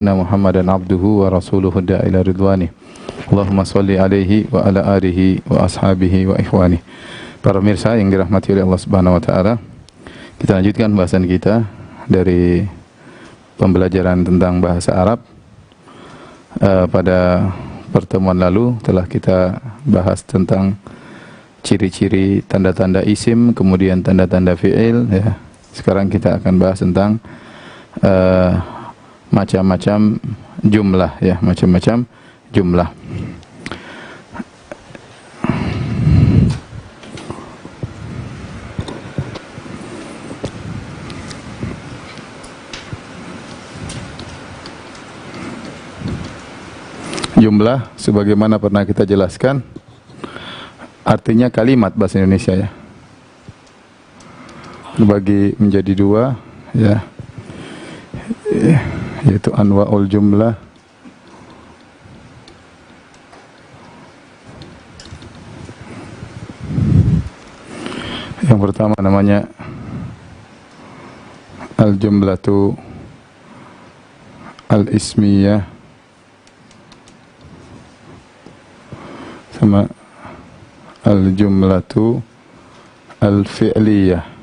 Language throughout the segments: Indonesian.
Muhammadan abduhu wa rasuluhu da'ila ridwani. Allahumma salli alaihi wa ala alihi wa ashabihi wa ikhwani. Para pemirsa yang dirahmati oleh Allah Subhanahu wa taala, kita lanjutkan bahasan kita dari pembelajaran tentang bahasa Arab. Pada pertemuan lalu telah kita bahas tentang ciri-ciri tanda-tanda isim, kemudian tanda-tanda fi'il ya. Sekarang kita akan bahas tentang macam-macam jumlah ya, macam-macam jumlah. Jumlah sebagaimana pernah kita jelaskan artinya kalimat bahasa Indonesia ya. Dibagi menjadi dua ya. Yaitu anwa'ul jumlah. Yang pertama namanya al-jumlatu al-ismiyah, sama al-jumlatu al-fi'liyah.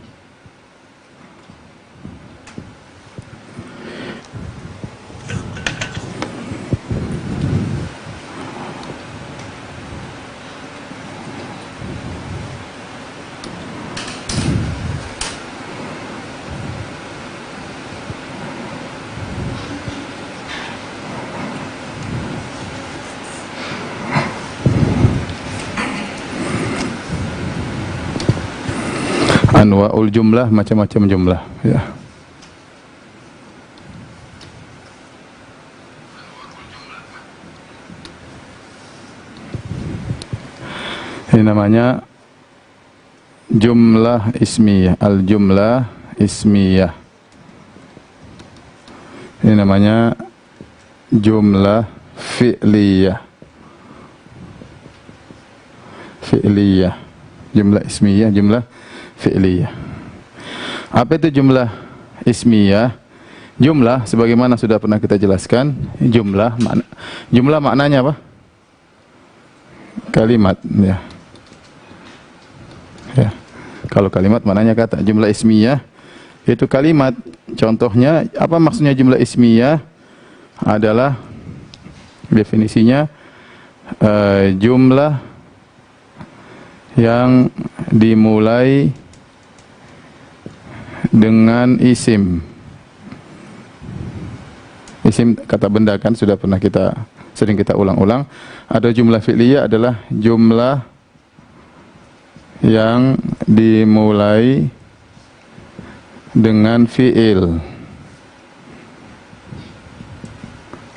Anwa'ul jumlah, macam-macam jumlah ya. Ini namanya jumlah ismiyah, al-jumlah ismiyah. Ini namanya jumlah fi'liyah. Fi'liyah, jumlah ismiyah, jumlah fi'liyah. Apa itu jumlah ismiyah? Jumlah sebagaimana sudah pernah kita jelaskan, jumlah maknanya apa? Kalimat ya. Ya. Kalau kalimat maknanya kata. Jumlah ismiyah itu kalimat. Contohnya apa maksudnya jumlah ismiyah? Adalah definisinya jumlah yang dimulai dengan isim. Isim kata benda kan sudah pernah sering kita ulang-ulang. Ada jumlah fi'liyah adalah jumlah yang dimulai dengan fi'il.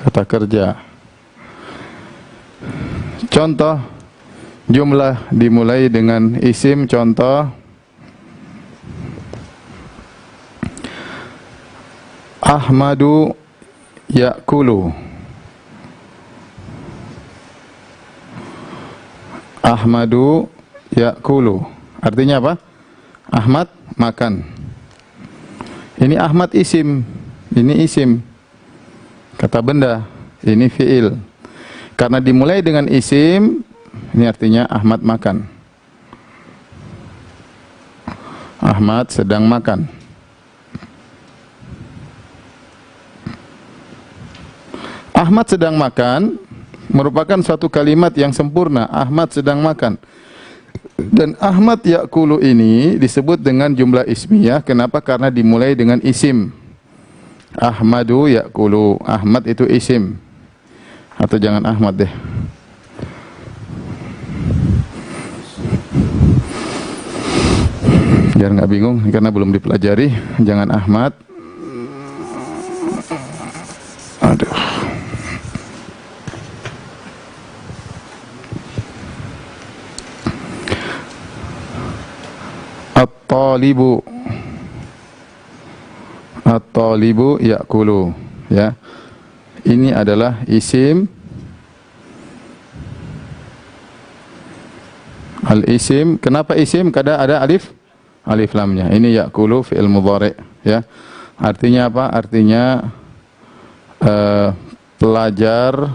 Kata kerja. Contoh jumlah dimulai dengan isim, contoh Ahmadu ya'kulu. Ahmadu ya'kulu. Artinya apa? Ahmad makan. Ini Ahmad isim. Ini isim. Kata benda. Ini fi'il. Karena dimulai dengan isim, ini artinya Ahmad makan. Ahmad sedang makan. Ahmad sedang makan merupakan suatu kalimat yang sempurna. Ahmad sedang makan. Dan Ahmad ya'kulu ini disebut dengan jumlah ismiyah. Kenapa? Karena dimulai dengan isim. Ahmadu ya'kulu. Ahmad itu isim. Atau jangan Ahmad deh. Biar nggak bingung karena belum dipelajari. Jangan Ahmad. Aduh. At-talibu. At-talibu ya'kulu ya. Ini adalah isim. Al-isim, kenapa isim? Karena ada alif lamnya. Ini ya'kulu fi'il mudhari' ya. Artinya apa? Artinya pelajar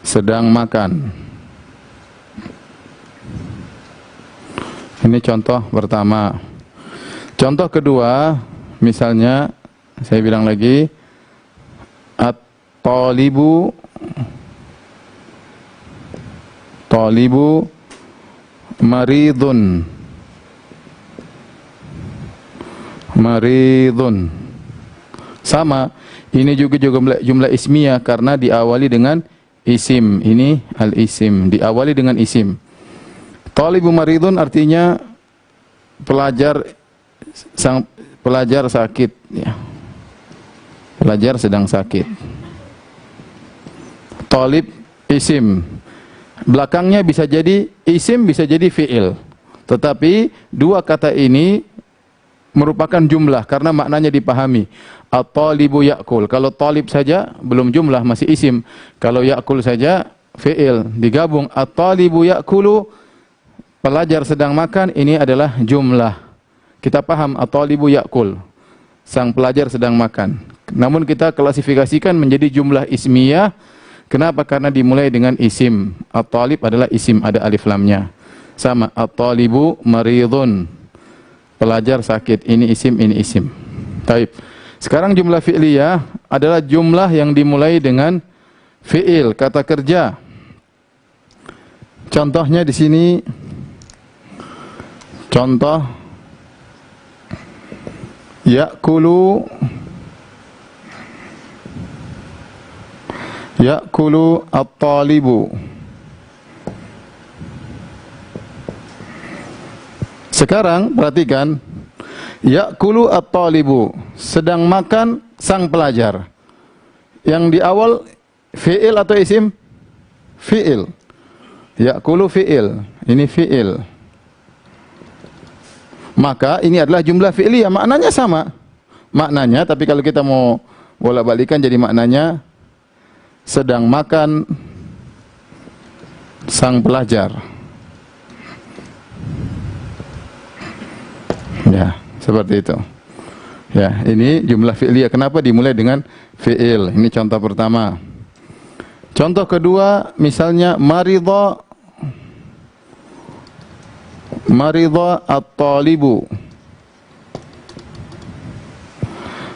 sedang makan. Ini contoh pertama. Contoh kedua, misalnya saya bilang lagi, at-talibu maridun. Maridun. Sama, ini juga jumlah ismiyah karena diawali dengan isim. Ini al-isim, diawali dengan isim. Talibu maridun artinya pelajar sakit, ya. Pelajar sedang sakit. Talib isim. Belakangnya bisa jadi isim, bisa jadi fi'il. Tetapi dua kata ini merupakan jumlah karena maknanya dipahami. At-talibu ya'kul. Kalau talib saja belum jumlah, masih isim. Kalau ya'kul saja fi'il. Digabung at-talibu ya'kulu, pelajar sedang makan, ini adalah jumlah. Kita paham at-talibu ya'kul, sang pelajar sedang makan. Namun kita klasifikasikan menjadi jumlah ismiyah. Kenapa? Karena dimulai dengan isim. At-talib adalah isim, ada alif lamnya. Sama, at-talibu maridun, pelajar sakit. Ini isim, ini isim. Taib. Sekarang jumlah fi'liyah adalah jumlah yang dimulai dengan fi'il, kata kerja. Contohnya di sini, contoh ya'kulu at-talibu. Sekarang perhatikan, ya'kulu at-talibu, sedang makan sang pelajar. Yang di awal fi'il atau isim? Fi'il. Ya'kulu fi'il. Ini fi'il. Maka ini adalah jumlah fi'liyah, maknanya sama. Maknanya, tapi kalau kita mau bolak-balikan jadi maknanya sedang makan sang pelajar. Ya, seperti itu. Ya, ini jumlah fi'liyah. Kenapa dimulai dengan fi'il? Ini contoh pertama. Contoh kedua, misalnya maridha at-talibu.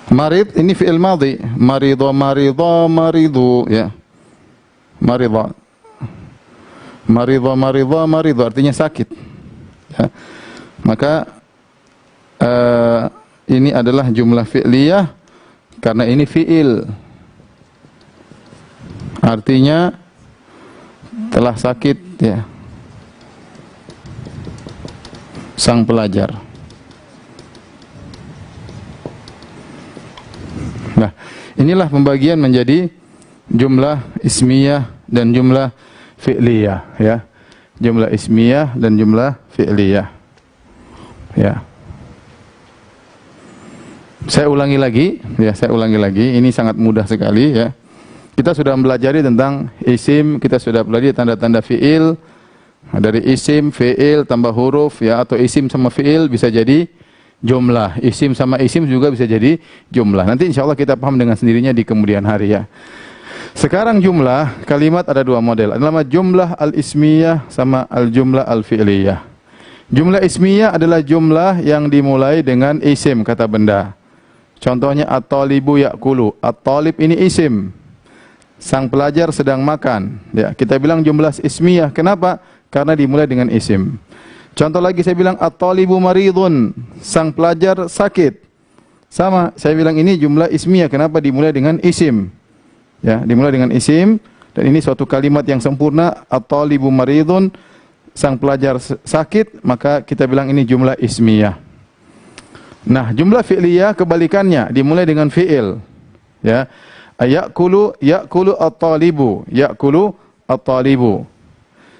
Marid ini fi'il madhi. Maridha maridu, ya. Maridha maridu artinya sakit. Ya. Maka ini adalah jumlah fi'liyah karena ini fi'il. Artinya telah sakit, ya, sang pelajar. Nah, inilah pembagian menjadi jumlah ismiyah dan jumlah fi'liyah, ya. Jumlah ismiyah dan jumlah fi'liyah. Ya. Saya ulangi lagi, ya, ini sangat mudah sekali, ya. Kita sudah mempelajari tentang isim, kita sudah pelajari tanda-tanda fi'il. Dari isim, fi'il tambah huruf, ya, atau isim sama fi'il bisa jadi jumlah. Isim sama isim juga bisa jadi jumlah. Nanti insya Allah kita paham dengan sendirinya di kemudian hari, ya. Sekarang jumlah, kalimat ada dua model. Ada nama jumlah al-ismiyah sama al-jumlah al-fi'liyah. Jumlah ismiyah adalah jumlah yang dimulai dengan isim, kata benda. Contohnya at-talibu ya'kulu. At-talib ini isim. Sang pelajar sedang makan. Ya, kita bilang jumlah ismiyah. Kenapa? Karena dimulai dengan isim. Contoh lagi saya bilang at-talibu maridun. Sang pelajar sakit. Sama, saya bilang ini jumlah ismiyah. Kenapa? Dimulai dengan isim. Ya, dimulai dengan isim dan ini suatu kalimat yang sempurna. At-talibu maridun. Sang pelajar sakit, maka kita bilang ini jumlah ismiyah. Nah, jumlah fi'liyah kebalikannya, dimulai dengan fi'il. Ya. Ya'kulu at-talibu. Ya'kulu at-talibu.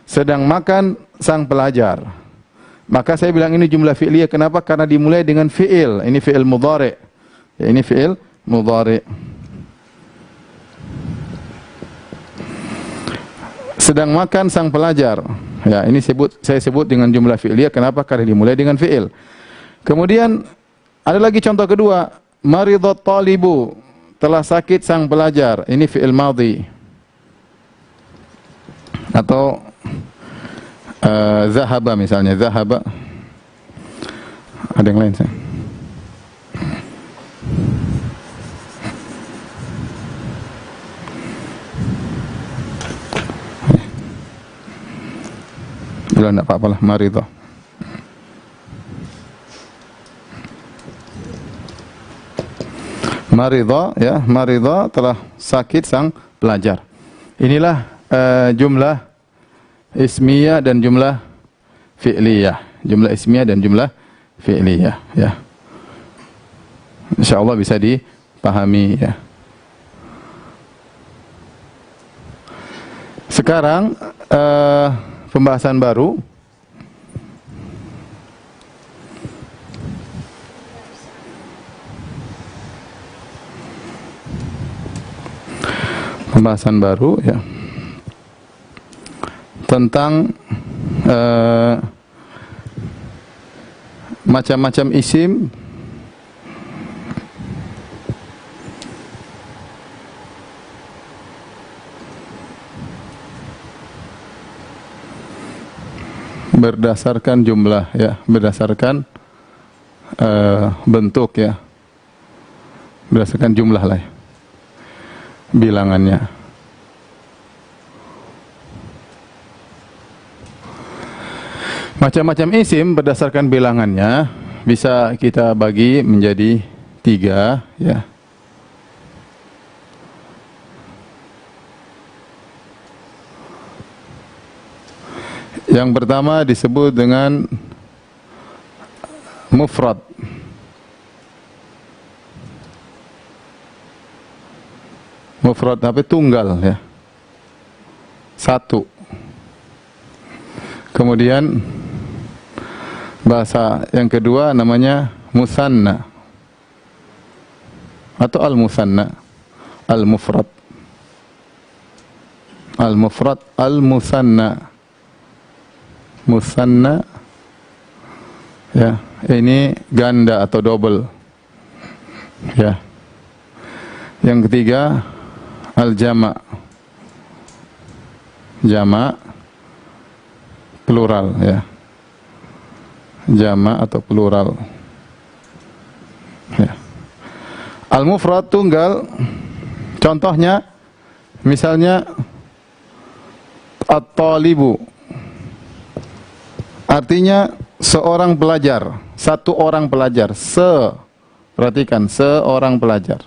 Sedang makan sang pelajar. Maka saya bilang ini jumlah fi'liyah. Kenapa? Karena dimulai dengan fi'il. Ini fi'il mudhari'. Ya, ini fi'il mudhari'. Sedang makan sang pelajar. Ya, ini saya sebut dengan jumlah fi'liyah. Kenapa? Karena dimulai dengan fi'il. Kemudian ada lagi contoh kedua, maridhat talibu. telah sakit sang belajar. Ini fi'il madhi. Atau zahaba misalnya, zahaba. Ada yang lain saya? Bila enggak apa-apalah, maridha. Maridha, ya, maridha telah sakit sang pelajar. Inilah jumlah ismiyah dan jumlah fi'liyah. Jumlah ismiyah dan jumlah fi'liyah, ya. Insyaallah bisa dipahami, ya. Sekarang pembahasan baru. Pembahasan baru, ya, tentang macam-macam isim berdasarkan jumlah, ya, berdasarkan bentuk, ya, berdasarkan jumlah lah, ya, bilangannya. Macam-macam isim berdasarkan bilangannya bisa kita bagi menjadi 3, ya. Yang pertama disebut dengan mufrad. Mufrad tapi tunggal, ya. Satu. Kemudian bahasa yang kedua namanya musanna atau al-musanna, al-mufrad. Al-mufrad, al-musanna. Musanna, ya, ini ganda atau double, ya. Yang ketiga al-jama'. Jama' plural, ya. Jama' atau plural, ya. Al-mufrad tunggal. Contohnya misalnya at-talibu, artinya seorang pelajar, satu orang pelajar. Perhatikan, seorang pelajar.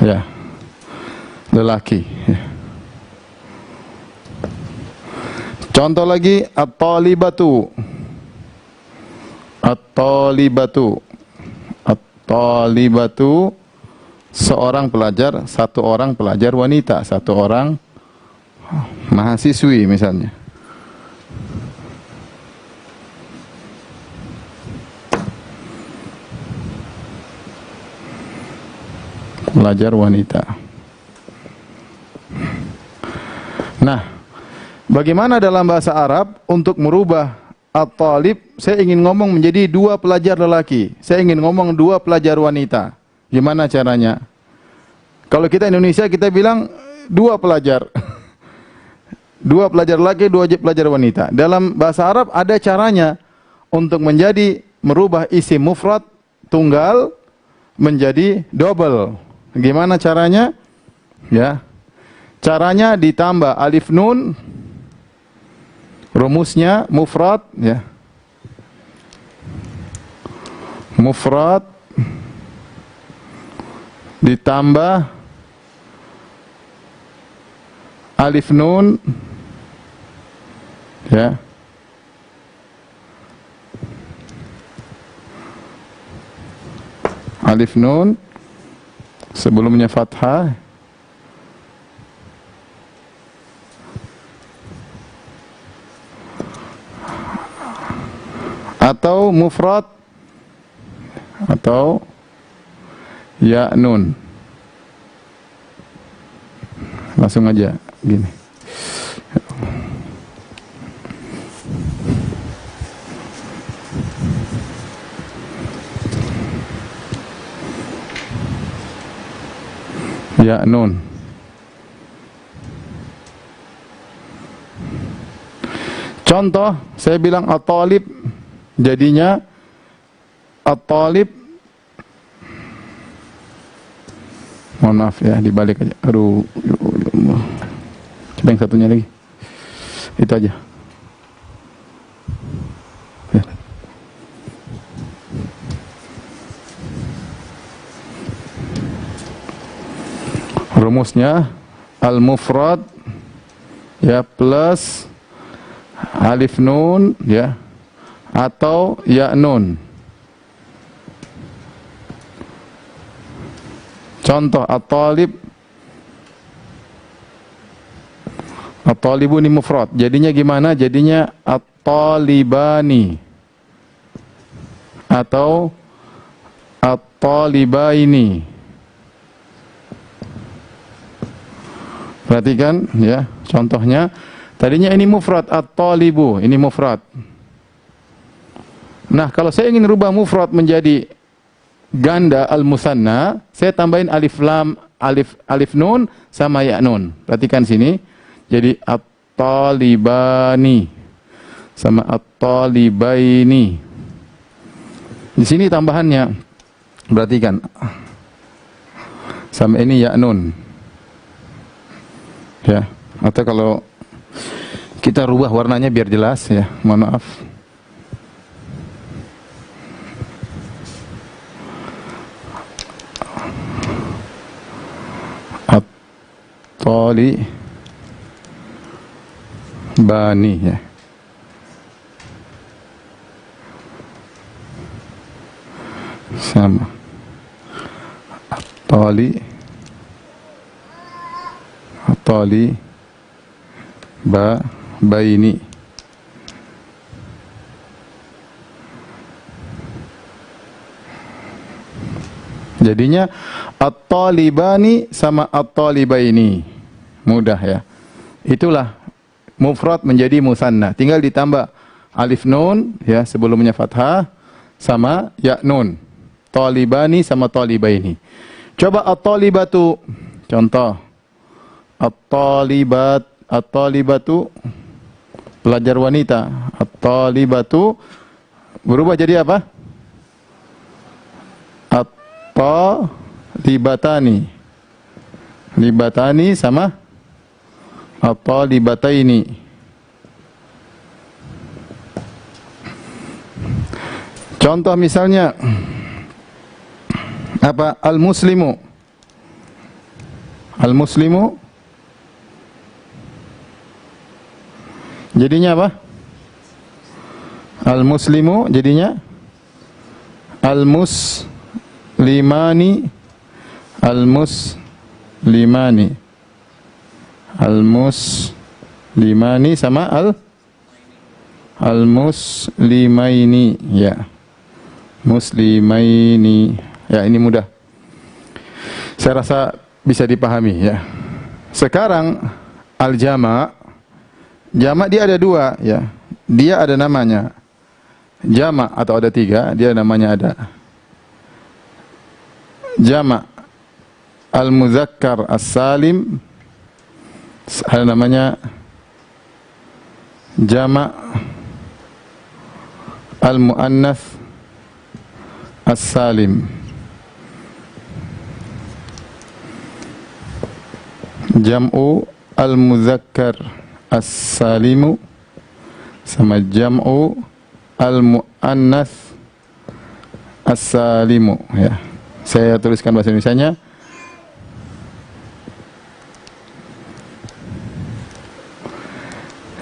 Ya, lelaki, ya. Contoh lagi at-talibatu. At-talibatu. At-talibatu, seorang pelajar, satu orang pelajar wanita, satu orang mahasiswi misalnya. Pelajar wanita. Nah, bagaimana dalam bahasa Arab untuk merubah at-talib? Saya ingin ngomong menjadi 2 pelajar lelaki, saya ingin ngomong 2 pelajar wanita. Gimana caranya? Kalau kita Indonesia kita bilang 2 pelajar. 2 pelajar laki, 2 pelajar wanita. Dalam bahasa Arab ada caranya untuk merubah isim mufrad tunggal menjadi double. Gimana caranya? Ya. Caranya ditambah alif nun. Rumusnya mufrad, ya. Mufrad ditambah alif nun, ya. Alif nun sebelumnya fathah, atau mufrad atau ya nun. Langsung aja gini. Ya'nun. Contoh, saya bilang at-talib, jadinya at-talib. Mohon maaf ya, dibalik aja. Aduh, ya Allah. Coba yang satunya lagi. Itu aja. Ya. Rumusnya al-mufrad ya plus alif nun ya atau ya nun. Contoh at-talib, at-talibu ini mufrad. Jadinya gimana? Jadinya at-talibani atau at-talibaini. Perhatikan ya, contohnya tadinya ini mufrad at-talibu, ini mufrad. Nah, kalau saya ingin rubah mufrad menjadi ganda al-musanna, saya tambahin alif lam, alif nun sama ya nun. Perhatikan sini. Jadi at-talibani sama at-talibaini. Di sini tambahannya. Perhatikan. Sama ini ya nun. Ya, atau kalau kita rubah warnanya biar jelas ya. Mohon maaf. At-tali bani ya. Sama at-tali baini. Jadinya at-talibani sama at-talibaini. Mudah ya. Itulah mufrad menjadi musanna. Tinggal ditambah alif nun ya sebelumnya fathah sama ya nun. Talibani sama talibaini. Coba at-talibatu. Contoh. At-talibatu pelajar wanita. At-talibatu berubah jadi apa? At-talibatani. Libatani sama at-talibataini. Contoh misalnya apa? Al-muslimu. Al-muslimu jadinya apa? Al-muslimu jadinya al-muslimani. Al-muslimani. Al-muslimani sama al-muslimaini ya. Muslimaini. Ya, ini mudah. Saya rasa bisa dipahami ya. Sekarang al-jama'. Jama' dia ada dua ya. Dia ada namanya jama' atau ada tiga. Dia namanya ada jama' al-muzakkar as-salim. Ada namanya jama' al-muannats as-salim. Jam'u al-muzakkar as-salimu sama jam'u al-muannats as-salimu ya. Saya tuliskan bahasa Indonesianya.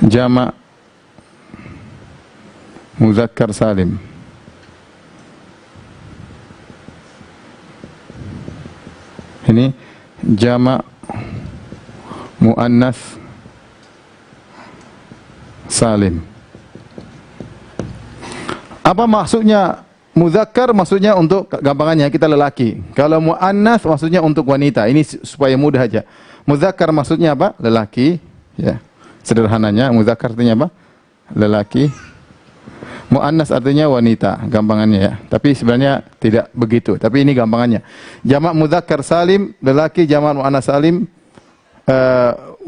Jama' muzakkar salim. Ini jama' muannats salim. Apa maksudnya muzakkar? Maksudnya untuk gampangannya kita lelaki. Kalau muannats maksudnya untuk wanita. Ini supaya mudah aja. Muzakkar maksudnya apa? Lelaki, ya. Sederhananya muzakkar artinya apa? Lelaki. Muannas artinya wanita, gampangannya ya. Tapi sebenarnya tidak begitu. Tapi ini gampangannya. Jamak mudzakkar salim, lelaki, jamak muannas salim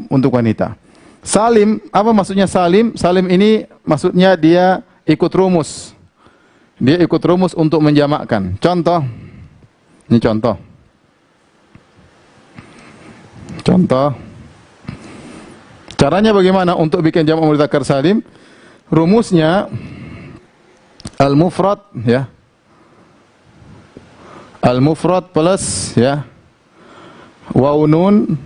untuk wanita. Salim, apa maksudnya salim? Salim ini maksudnya dia ikut rumus. Dia ikut rumus untuk menjamakkan. Contoh, ini contoh. Contoh. Caranya bagaimana untuk bikin jamak mudzakkar salim? Rumusnya al-mufrad ya. Al-mufrad plus ya. Waw nun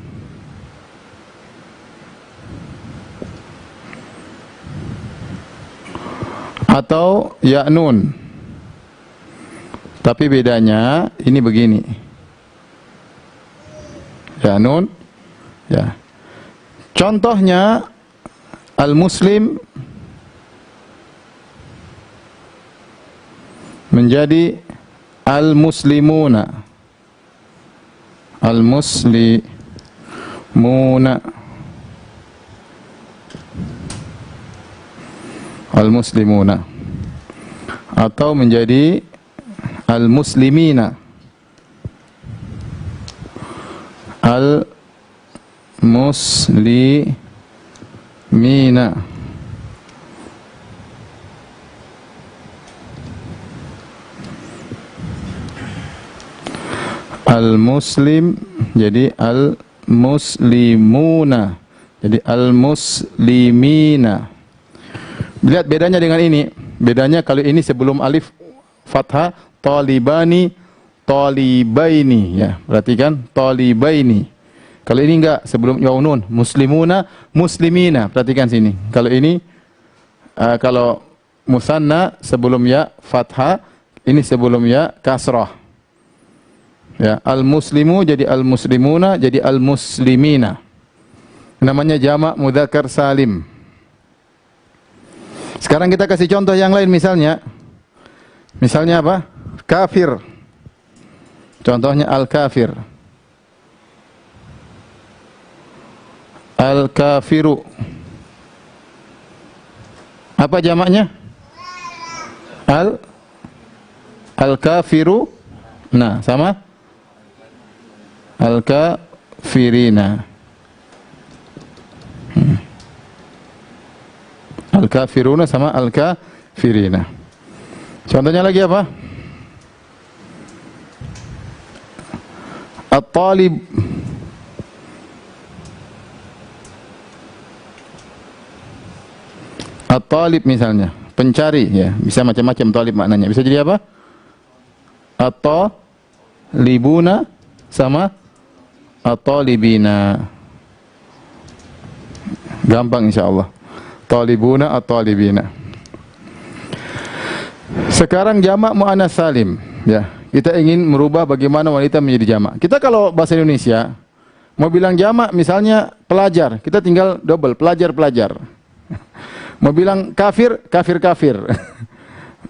atau ya nun. Tapi bedanya ini begini. Ya nun ya. Contohnya al-muslim menjadi al-muslimuna. Al-muslimuna. Al-muslimuna. Atau menjadi al-muslimina. Al-muslimina. Al-muslim jadi al-muslimuna. Jadi al-muslimina. Lihat bedanya dengan ini. Bedanya kalau ini sebelum alif fathah, talibani, talibaini ya. Perhatikan, talibaini. Kalau ini enggak, sebelum waw nun, muslimuna, muslimina. Perhatikan sini. Kalau ini kalau musanna sebelum ya fathah, ini sebelum ya kasrah. Ya, al-muslimu jadi al-muslimuna, jadi al-muslimina. Namanya jamak mudzakkar salim. Sekarang kita kasih contoh yang lain misalnya. Misalnya apa? Kafir. Contohnya al-kafir. Al-kafiru. Apa jamaknya? Al-kafiru. Nah, sama? Al-kafirina. Al-kafiruna sama al-kafirina. Contohnya lagi apa? At-talib. At-talib misalnya, pencari ya, bisa macam-macam talib maknanya. Bisa jadi apa? At-talibuna sama at-talibina. Gampang insyaallah. Talibuna at-talibina. Sekarang jamak muannas salim ya. Kita ingin merubah bagaimana wanita menjadi jamak. Kita kalau bahasa Indonesia mau bilang jamak misalnya pelajar, kita tinggal double pelajar-pelajar. Mau bilang kafir, kafir-kafir.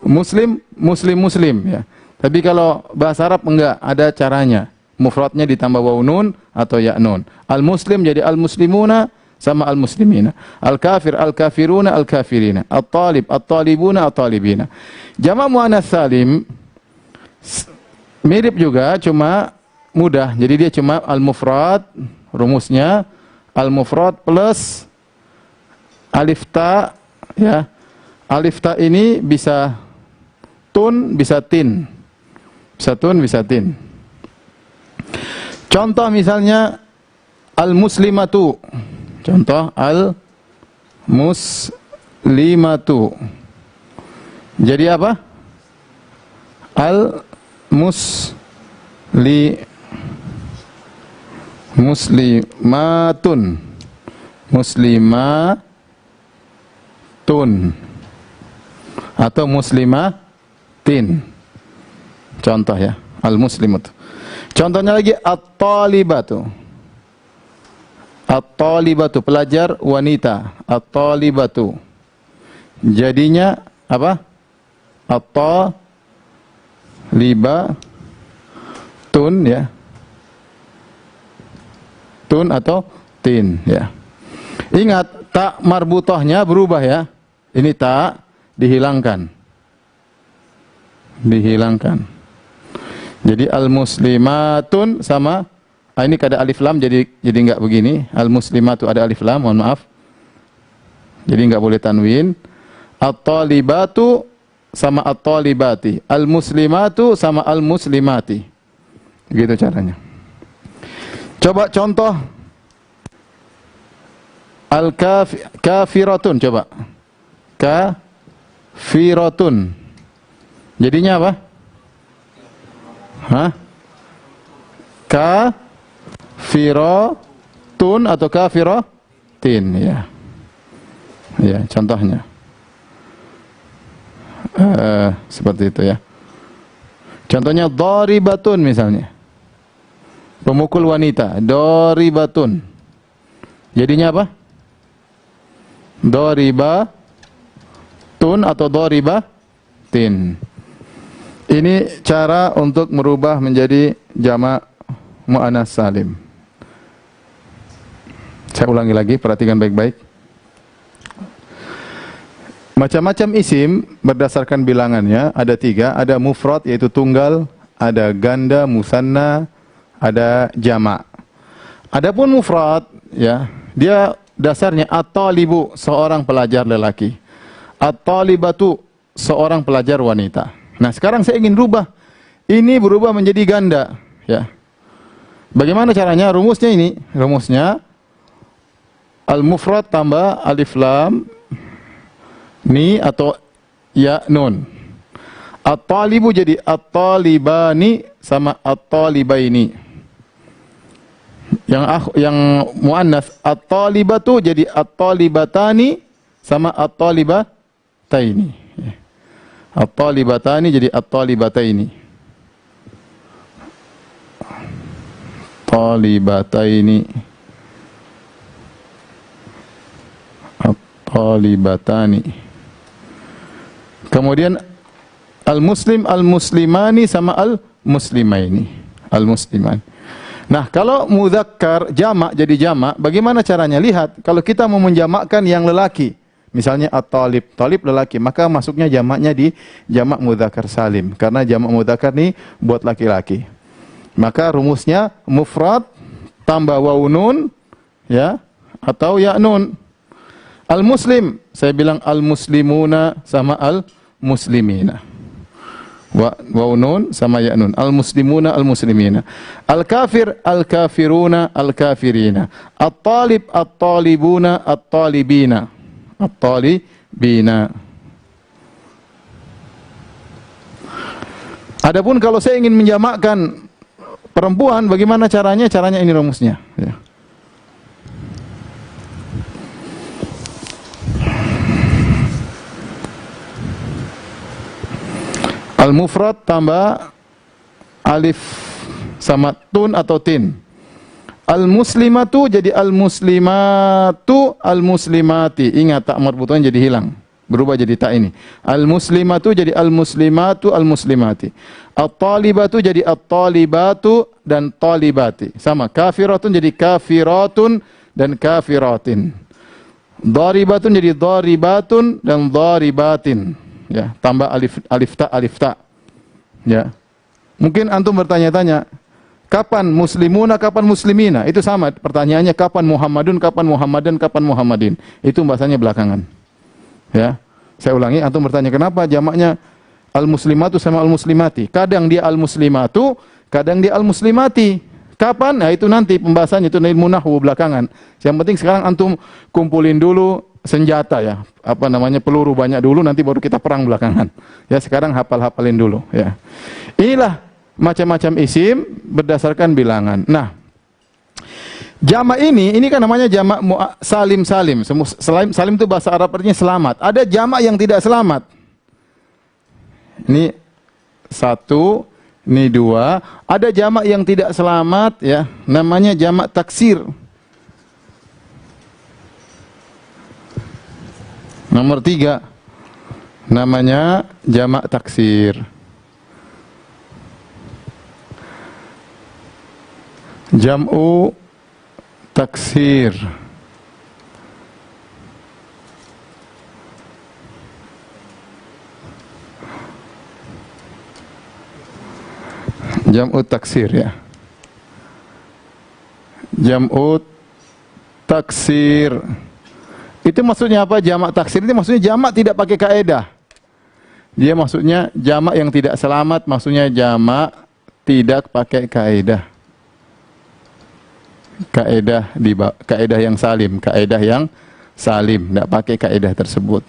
Muslim, muslim-muslim ya. Tapi kalau bahasa Arab enggak, ada caranya. Mufradnya ditambah waw nun atau ya nun. Al-muslim jadi al-muslimuna sama al-muslimina. Al-kafir, al-kafiruna, al-kafirina. At-talib, at-talibuna, at-talibina. Jamak muannas salim mirip juga, cuma mudah. Jadi dia cuma al-mufrad, rumusnya al-mufrad plus alif ta ya. Alif ta ini bisa tun, bisa tin. Bisa tun, bisa tin. Contoh misalnya al-muslimatu. Contoh al-muslimatu. Jadi apa? Muslimatun. Muslimatun. Atau muslimatin. Contoh ya, al-muslimatu. Contohnya lagi at-talibatu. At-talibatu pelajar wanita. At-talibatu. Jadinya apa? At-talibatun ya. Tun atau tin ya. Ingat tak marbutahnya berubah ya. Ini tak dihilangkan. dihilangkan. Jadi al-muslimatun sama ini kada alif lam jadi enggak begini. Al-muslimatu ada alif lam, mohon maaf. Jadi enggak boleh tanwin. At-talibatu sama at-talibati. Al-muslimatu sama al-muslimati. Begitu caranya. Coba contoh al-kafiratun, coba. Kafiratun. Jadinya apa? Hah? Kafiratun atau kafiratin, ya. Ya, contohnya. Seperti itu ya. Contohnya daribatun misalnya. Pemukul wanita, daribatun. Jadinya apa? Daribatun atau daribatin. Ini cara untuk merubah menjadi jamak muannas salim. Saya ulangi lagi, perhatikan baik-baik. Macam-macam isim berdasarkan bilangannya ada 3, ada mufrad yaitu tunggal, ada ganda musanna, ada jamak. Adapun mufrad ya, dia dasarnya at-talibu seorang pelajar lelaki, at-talibatu seorang pelajar wanita. Nah, sekarang saya ingin rubah ini berubah menjadi ganda ya. Bagaimana caranya? Rumusnya ini, rumusnya al-mufrad tambah alif lam ni atau ya nun. At-talibu jadi at-talibani sama at-talibaini. Yang muannas at-talibatu jadi at-talibatani sama at-talibataini. At-talibatani jadi at-talibataini. Talibataini. At-talibatani. Kemudian al-muslim, al-muslimani sama al-muslimaini. Al-musliman. Nah, kalau mudzakkar jamak jadi jamak, bagaimana caranya? Lihat, kalau kita mau menjamakkan yang lelaki, misalnya at-talib, talib lelaki, maka masuknya jamaknya di jamak mudzakkar salim. Karena jamak mudzakkar ini buat laki-laki. Maka rumusnya mufrad tambah waw nun ya atau ya nun. Al-muslim, saya bilang al-muslimuna sama al-muslimina. Waw nun sama ya nun. Al-muslimuna al-muslimina. Al-kafir al-kafiruna al-kafirina. At-talib at-talibuna at-talibina. At-talibina. Adapun kalau saya ingin menjamakkan perempuan, bagaimana caranya? Caranya ini rumusnya ya. Al-mufrad tambah alif sama tun atau tin. Al-muslimatu jadi al-muslimatu al-muslimati. Ingat tak marbutan jadi hilang. Berubah jadi tak ini. Al-muslimatu jadi al-muslimatu al-muslimati. At-talibatu jadi at-talibatu dan talibati. Sama. Kafiratun jadi kafiratun dan kafiratin. Daribatun jadi daribatun dan daribatin. Ya, tambah alif ta. Ya. Mungkin antum bertanya-tanya, kapan muslimuna, kapan muslimina? Itu sama pertanyaannya, kapan Muhammadun, kapan Muhammadan, kapan Muhammadin. Itu bahasanya belakangan. Ya. Saya ulangi, antum bertanya kenapa jamaknya al-muslimatu sama al-muslimati? Kadang dia al-muslimatu, kadang dia al-muslimati. Kapan? Nah, itu nanti pembahasannya, itu ilmu nahwu belakangan. Yang penting sekarang antum kumpulin dulu senjata ya, apa namanya, peluru banyak dulu, nanti baru kita perang belakangan. Ya, sekarang hafal-hafalin dulu ya. Inilah macam-macam isim berdasarkan bilangan. Nah, jamak ini kan namanya jamak salim-salim. Salim itu bahasa Arab artinya selamat. Ada jamak yang tidak selamat. Ini 1, ini 2. Ada jamak yang tidak selamat ya, namanya jamak taksir. Nomor 3 namanya jamak taksir. Jam'u taksir. Jam'ut taksir ya. Jam'ut taksir. Itu maksudnya apa? Jamak taksir itu maksudnya jamak tidak pakai kaedah. Dia maksudnya jamak yang tidak selamat, maksudnya jamak tidak pakai kaedah. Kaedah yang salim, kaedah yang salim, tidak pakai kaedah tersebut.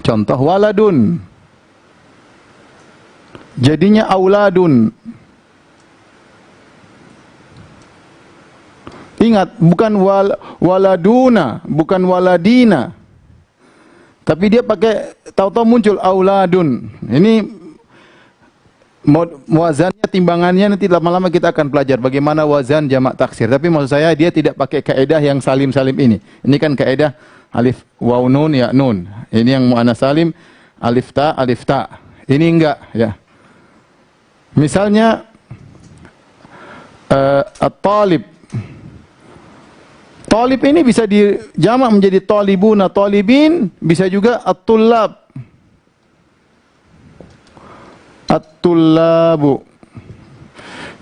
Contoh waladun. Jadinya auladun. Ingat, bukan waladuna, bukan waladina. Tapi dia pakai, tahu-tahu muncul auladun. Ini wazannya, timbangannya nanti lama-lama kita akan belajar bagaimana wazan jamak taksir. Tapi maksud saya dia tidak pakai kaedah yang salim-salim ini. Ini kan kaedah alif waw nun ya nun. Ini yang muannas salim alif ta. Ini enggak ya. Misalnya at-talib. Talib ini bisa dijamak menjadi talibuna, talibin, bisa juga at-tullab. At-tullabu.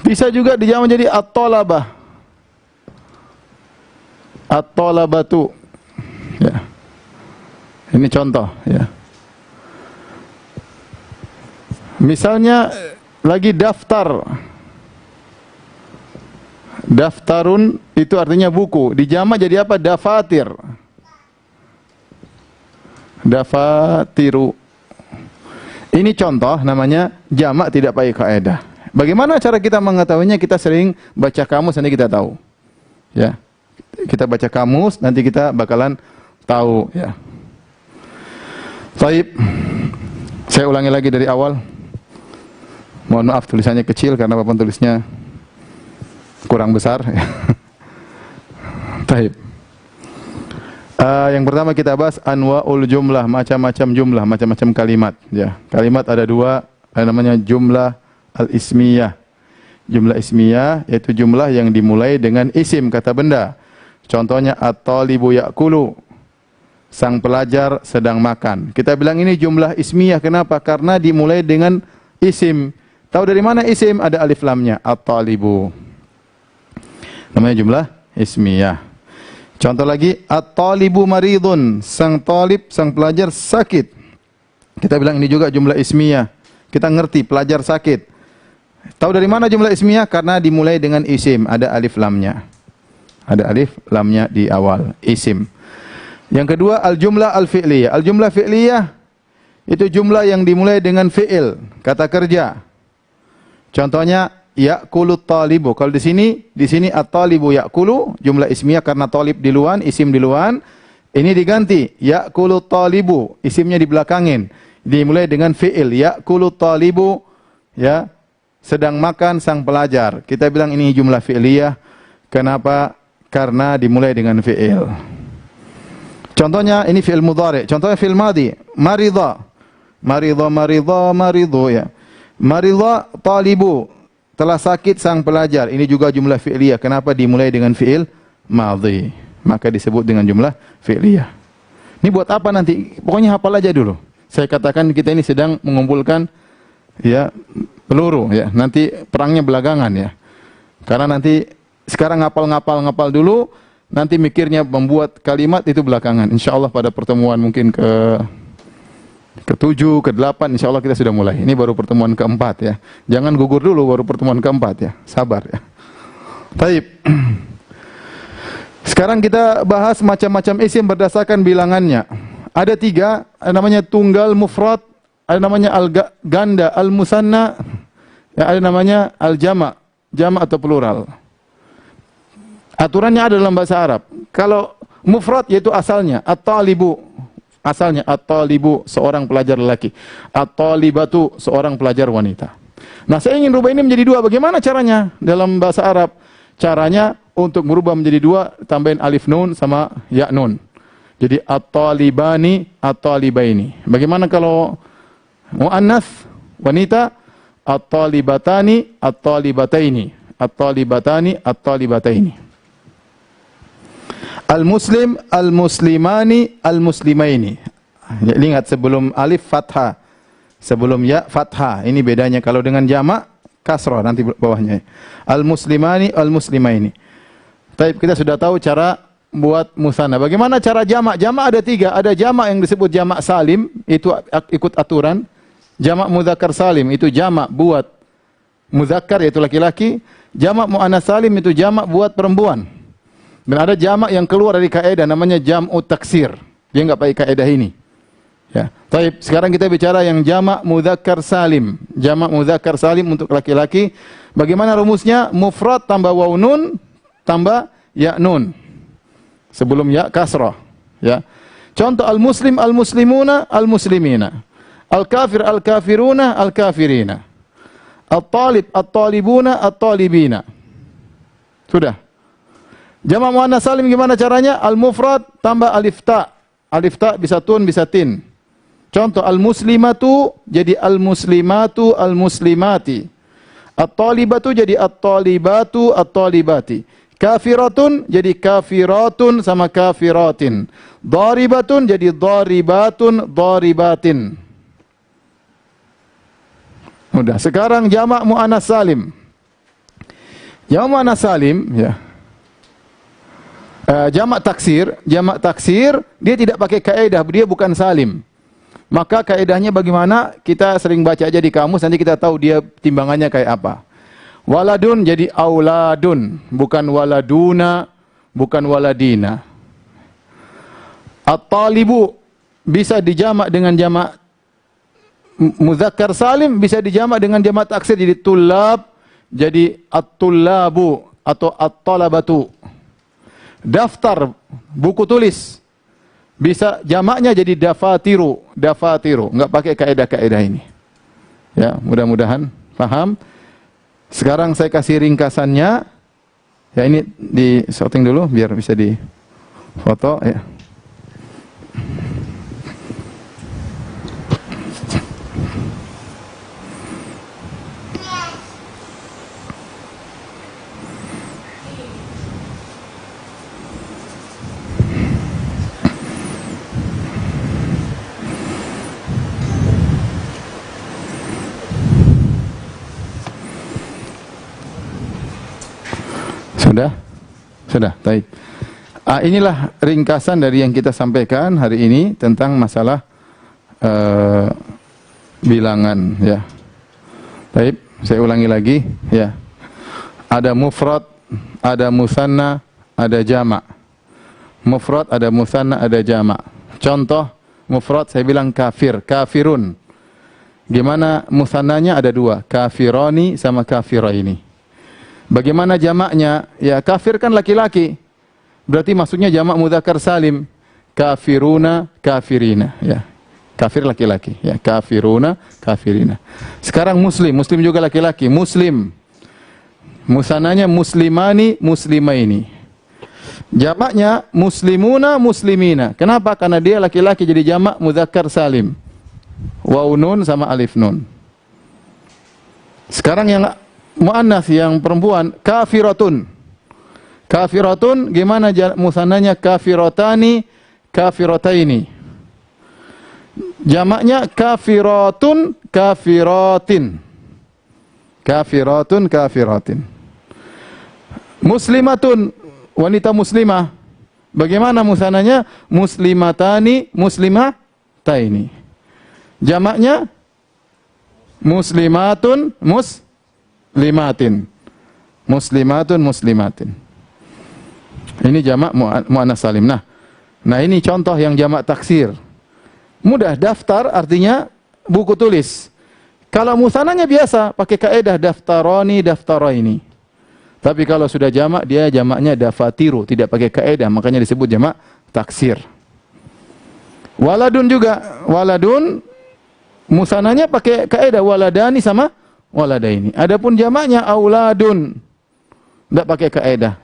Bisa juga dijamak menjadi at-talabah. At-talabatu. Ya. Ini contoh ya. Misalnya lagi daftar. Daftarun itu artinya buku. Dijamak jadi apa? Dafatir. Dafatiru. Ini contoh namanya jamak tidak pakai kaidah. Bagaimana cara kita mengetahuinya? Kita sering baca kamus nanti kita tahu. Ya. Kita baca kamus nanti kita bakalan tahu ya. Baik. Saya ulangi lagi dari awal. Mohon maaf tulisannya kecil karena papan tulisnya kurang besar. Baik. Yang pertama kita bahas anwaul jumlah, macam-macam jumlah, macam-macam kalimat. Ya, kalimat ada dua, namanya jumlah al-ismiyah. Jumlah ismiyah yaitu jumlah yang dimulai dengan isim, kata benda. Contohnya at-talibu ya'kulu, sang pelajar sedang makan. Kita bilang ini jumlah ismiyah. Kenapa? Karena dimulai dengan isim. Tahu dari mana isim? Ada alif lamnya. At-talibu. Namanya jumlah ismiyah. Contoh lagi, at-talibu maridun, sang talib, sang pelajar sakit. Kita bilang ini juga jumlah ismiyah. Kita ngerti pelajar sakit. Tahu dari mana jumlah ismiyah? Karena dimulai dengan isim, ada alif lamnya. Ada alif lamnya di awal, isim. Yang kedua, al-jumlah al-fi'liyah. Al-jumlah fi'liyah itu jumlah yang dimulai dengan fi'il, kata kerja. Contohnya ya'kulu talibu. Kalau di sini at-talibu ya'kulu, jumlah ismiyah karena talib diluan, isim diluan. Ini diganti ya'kulu talibu, isimnya dibelakangin. Dimulai dengan fi'il, ya'kulu talibu, ya, sedang makan sang pelajar. Kita bilang ini jumlah fi'liyah. Kenapa? Karena dimulai dengan fi'il. Contohnya ini fi'il mudhari. Contohnya fi'il madhi, maridha. Maridhu ya. Maridha talibu, telah sakit sang pelajar. Ini juga jumlah fi'liyah. Kenapa? Dimulai dengan fi'il madhi. Maka disebut dengan jumlah fi'liyah. Ini buat apa nanti? Pokoknya hafal aja dulu. Saya katakan kita ini sedang mengumpulkan ya peluru ya. Nanti perangnya belakangan ya. Karena nanti sekarang ngapal dulu, nanti mikirnya membuat kalimat itu belakangan. Insyaallah pada pertemuan mungkin ke-7, ke-8 insyaallah kita sudah mulai. Ini baru pertemuan ke-4 ya. Jangan gugur dulu baru pertemuan ke-4 ya. Sabar ya. Baik. Sekarang kita bahas macam-macam isim berdasarkan bilangannya. Ada 3, namanya tunggal mufrad, ada namanya al-ganda, al-musanna, ya, ada namanya al-jama', jama' atau plural. Aturannya ada dalam bahasa Arab. Kalau mufrad yaitu asalnya at-talibu, asalnya at-talibu seorang pelajar lelaki, at-talibatu seorang pelajar wanita. Nah, saya ingin rubah ini menjadi 2. Bagaimana caranya dalam bahasa Arab? Caranya untuk merubah menjadi 2, tambahin alif nun sama ya nun. Jadi at-talibani, at-talibaini. Bagaimana kalau muannas wanita? At-talibatani, at-talibataini. At-talibatani, at-talibataini. Al-muslim, al-muslimani, al-muslimaini. Ya, ingat sebelum alif fathah, sebelum ya fathah. Ini bedanya. Kalau dengan jamak kasrah nanti bawahnya. Al-muslimani al-muslimaini. Baik, kita sudah tahu cara buat musanna. Bagaimana cara jamak? Jamak ada 3. Ada jamak yang disebut jamak salim, itu ikut aturan. Jamak mudzakkar salim itu jamak buat mudzakkar yaitu laki-laki. Jamak muannats salim itu jamak buat perempuan. Dan ada jamak yang keluar dari kaidah namanya jam'u taksir. Dia enggak pakai kaidah ini. Ya. Baik, sekarang kita bicara yang jamak mudzakkar salim. Jamak mudzakkar salim untuk laki-laki. Bagaimana rumusnya? Mufrad tambah waw nun tambah ya nun. Sebelum ya kasrah, ya. Contoh al-muslim al-muslimuna al-muslimina. Al-kafir al-kafiruna al-kafirina. At-talib at-talibuna at-talibina. Sudah. Jamak muannats salim gimana caranya? Al-mufrad tambah alif ta. Alif ta bisa tun bisa tin. Contoh al-muslimatu jadi al-muslimatu al-muslimati. At-talibatu jadi at-talibatu at-talibati. Kafiratun jadi kafiratun sama kafiratin. Daribatun jadi daribatun daribatin. Mudah. Sekarang jamak muannats salim. Jamak muannats salim ya. Jamak taksir dia tidak pakai kaidah, dia bukan salim. Maka kaidahnya bagaimana? Kita sering baca aja di kamus, nanti kita tahu dia timbangannya kayak apa. Waladun jadi auladun, bukan waladuna, bukan waladina. At-talibu bisa dijamak dengan jamak mudzakkar salim, bisa dijamak dengan jamak taksir jadi tullab, jadi at-tullabu atau at-talabatu. Daftar buku tulis bisa jamaknya jadi dafatiru, dafatiru, enggak pakai kaidah-kaidah ini. Ya, mudah-mudahan paham. Sekarang saya kasih ringkasannya. Ya ini di shooting dulu biar bisa di foto ya. Sudah, baik. Inilah ringkasan dari yang kita sampaikan hari ini tentang masalah bilangan ya. Baik, saya ulangi lagi ya. Ada mufrad, ada musanna, ada jamak. Mufrad, ada musanna, ada jamak. Contoh mufrad saya bilang kafir, kafirun. Gimana musannanya? Ada 2, kafironi sama kafiraini. Bagaimana jamaknya? Ya, kafir kan laki-laki. Berarti maksudnya jamak mudzakkar salim. Kafiruna, kafirina, ya. Kafir laki-laki, ya. Kafiruna, kafirina. Sekarang muslim, muslim juga laki-laki. Muslim. Musananya muslimani, muslimaini. Jamaknya muslimuna, muslimina. Kenapa? Karena dia laki-laki jadi jamak mudzakkar salim. Waw nun sama alif nun. Sekarang yang muannats yang perempuan kafiratun. Kafiratun gimana musannanya? Kafiratani, kafirataini. Jamaknya kafiratun, kafiratin. Kafiratun, kafiratin. Muslimatun, wanita muslimah. Bagaimana musannanya? Muslimatani, muslimataini. Jamaknya muslimatun, muslimatin. Muslimatun, muslimatin. Ini jamak muannats salim. Nah, ini contoh yang jamak taksir. Mudah, daftar artinya buku tulis. Kalau musannanya biasa pakai kaidah daftaroni, daftaraini. Tapi kalau sudah jamak dia jamaknya dafatiru, tidak pakai kaidah, makanya disebut jamak taksir. Waladun juga, waladun musannanya pakai kaidah waladani sama waladaini. Adapun jamaknya auladun, tidak pakai kaidah.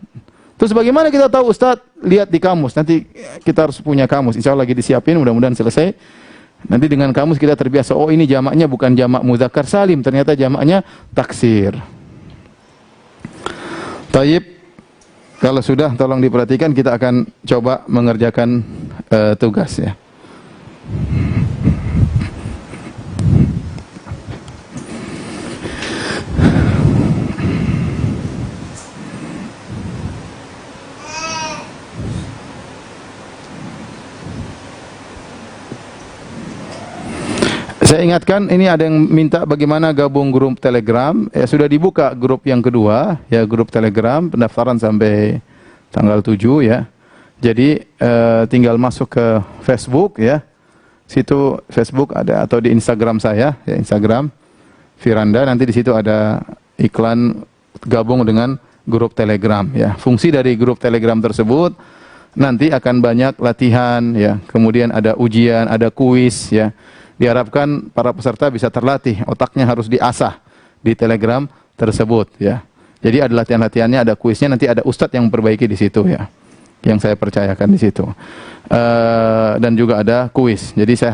Terus bagaimana kita tahu Ustaz? Lihat di kamus. Nanti kita harus punya kamus. Insya Allah lagi disiapin, mudah-mudahan selesai. Nanti dengan kamus kita terbiasa. Oh, ini jamaknya bukan jamak mudzakkar salim, ternyata jamaknya taksir. Taib. Kalau sudah, tolong diperhatikan. Kita akan coba mengerjakan tugas ya. Saya ingatkan, ini ada yang minta bagaimana gabung grup Telegram. Ya, sudah dibuka grup yang kedua, ya, grup Telegram, pendaftaran sampai tanggal 7 ya. Jadi tinggal masuk ke Facebook ya. Situ Facebook ada, atau di Instagram saya, ya, Instagram Firanda, nanti di situ ada iklan gabung dengan grup Telegram ya. Fungsi dari grup Telegram tersebut nanti akan banyak latihan ya, kemudian ada ujian, ada kuis ya. Diharapkan para peserta bisa terlatih, otaknya harus diasah di Telegram tersebut ya. Jadi ada latihan-latihannya, ada kuisnya, nanti ada ustadz yang memperbaiki di situ ya. Yang saya percayakan di situ. Dan juga ada kuis. Jadi saya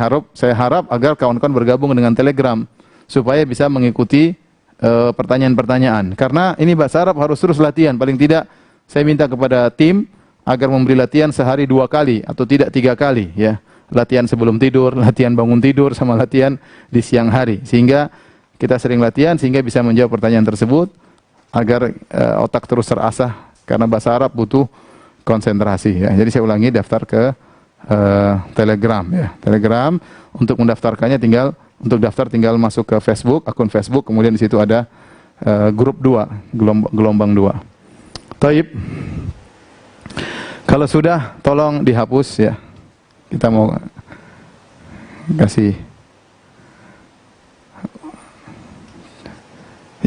harap agar kawan-kawan bergabung dengan Telegram supaya bisa mengikuti pertanyaan-pertanyaan. Karena ini bahasa Arab harus terus latihan. Paling tidak saya minta kepada tim agar memberi latihan sehari 2 kali atau tidak 3 kali ya. Latihan sebelum tidur, latihan bangun tidur, sama latihan di siang hari. Sehingga kita sering latihan sehingga bisa menjawab pertanyaan tersebut agar otak terus terasah, karena bahasa Arab butuh konsentrasi ya. Jadi saya ulangi, daftar ke Telegram ya. Telegram, untuk mendaftarkannya tinggal masuk ke Facebook, akun Facebook, kemudian di situ ada grup 2, gelombang 2. Taib. Kalau sudah tolong dihapus ya. Kita mau kasih,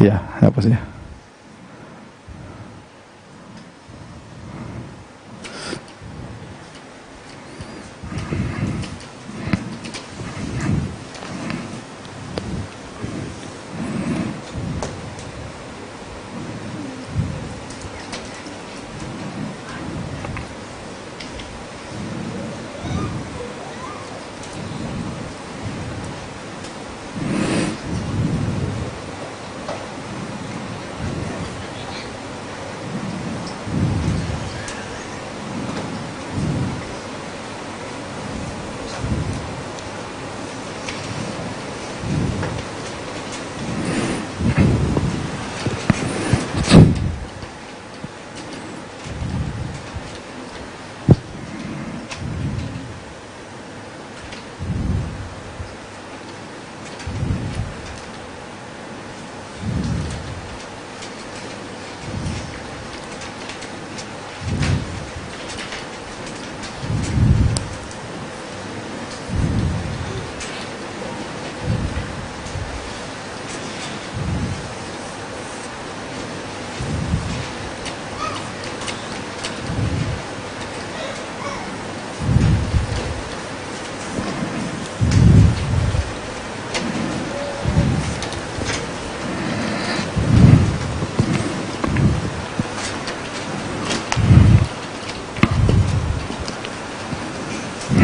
ya, hapus ya.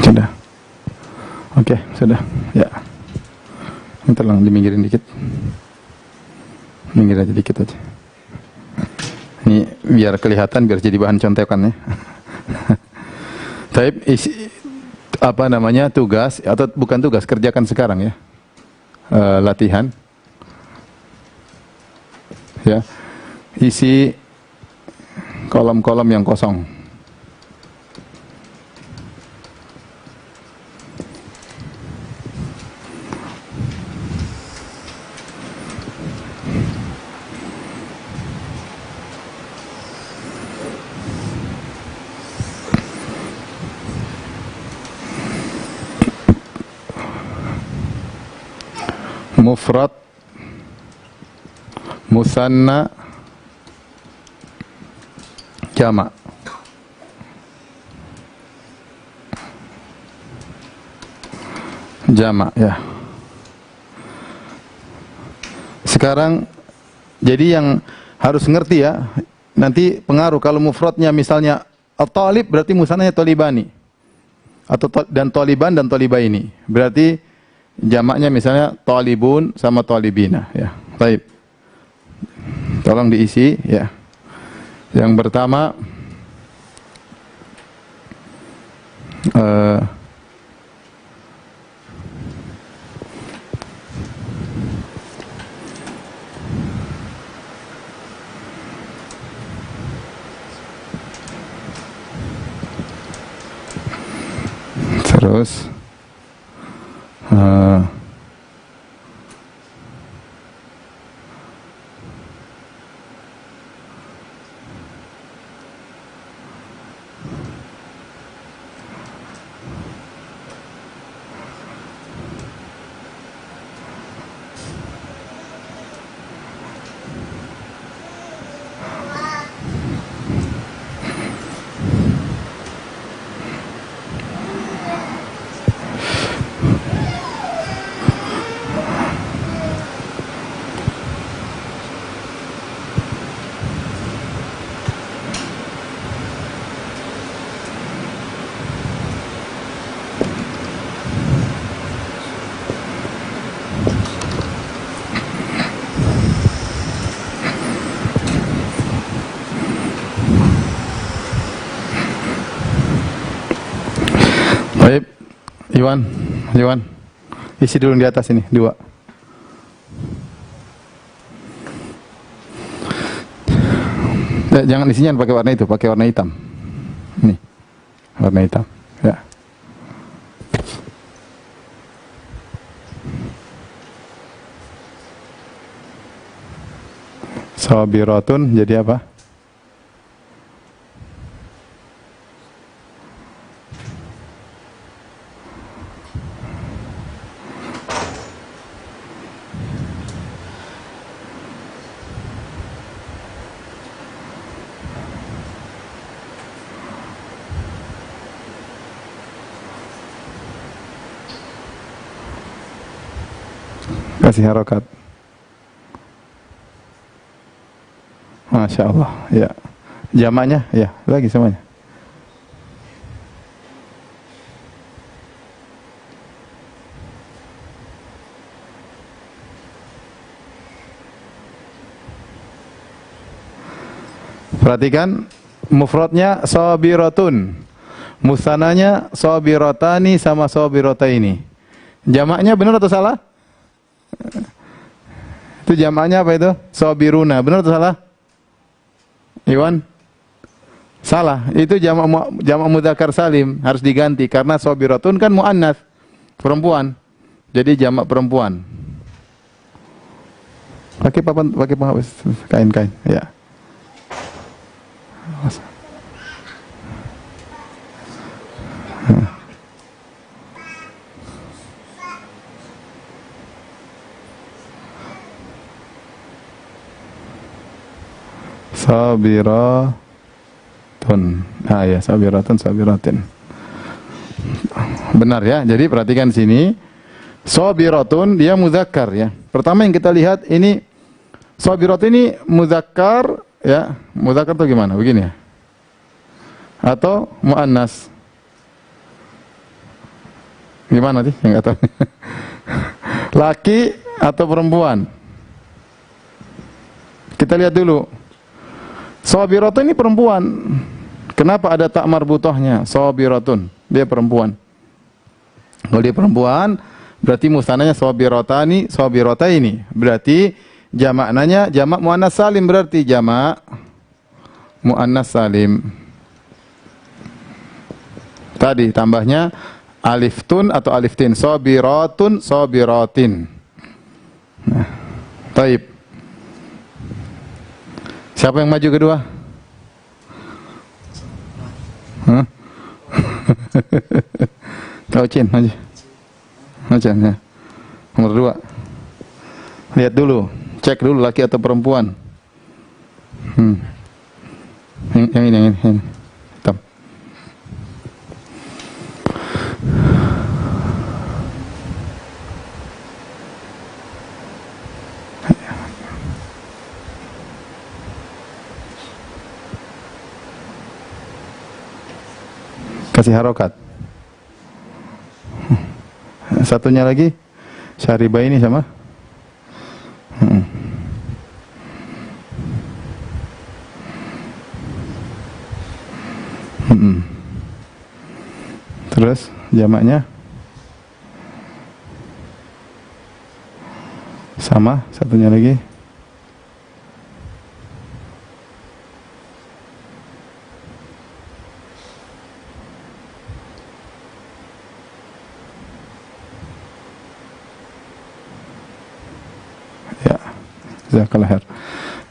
Sudah. Oke, sudah. Ya. Tolong diminggirin dikit. Minggir aja dikit aja. Ini biar kelihatan, biar jadi bahan contekan ya. Taib, apa namanya, tugas atau bukan tugas, kerjakan sekarang ya. Latihan. Ya. Isi kolom-kolom yang kosong. Mufrad, musanna, jamak. Jamak ya. Sekarang jadi yang harus ngerti ya, nanti pengaruh kalau mufradnya misalnya at-talib berarti musannanya talibani. Atau dan taliban dan talibaini. Berarti jamaknya misalnya talibun sama talibina ya. Baik. Tolong diisi ya. Yang pertama terus Iwan, Iwan, isi dulu di atas ini, 2. Jangan isinya pakai warna itu, pakai warna hitam. Nih, warna hitam. Ya. Sabiratun jadi apa? Kasih harokat. Masya Allah. Ya. Jamaknya, ya, lagi semuanya. Perhatikan mufradnya sabiratun, musananya sabiratani sama sabirataini. Jamaknya benar atau salah? Itu jamaknya apa itu? Sabiruna. Benar atau salah? Iwan? Salah. Itu jamak mudzakkar salim, harus diganti karena sabiratun kan muannats, perempuan. Jadi jamak perempuan. Pakai papan, pakai kain-kain, ya. Sabiratun. Ah ya, sabiratun, sabiratin. Benar ya. Jadi perhatikan sini. Sabiratun dia muzakkar ya. Pertama yang kita lihat ini sabiratun ini muzakkar ya. Muzakkar itu gimana? Begini ya. Atau muannas. Gimana sih? Enggak tahu. Laki atau perempuan? Kita lihat dulu. Sabiratun ini perempuan. Kenapa ada tak marbutohnya? Sabiratun, dia perempuan. Kalau dia perempuan, berarti musananya sabiratani, sabirataini. Berarti jamaknanya jamak muannas salim, berarti jamak muannas salim. Tadi tambahnya aliftun atau aliftin. Sabiratun, sabiratin. Nah, taib. Siapa yang maju kedua? Hah? Kau Cin, maju. Maju ya. Nomor 2. Lihat dulu, cek dulu laki atau perempuan. Yang ini. Hitam. Kasih harokat. Satunya lagi syaribah ini sama. Terus jamaknya sama, satunya lagi. Jazakallah khair.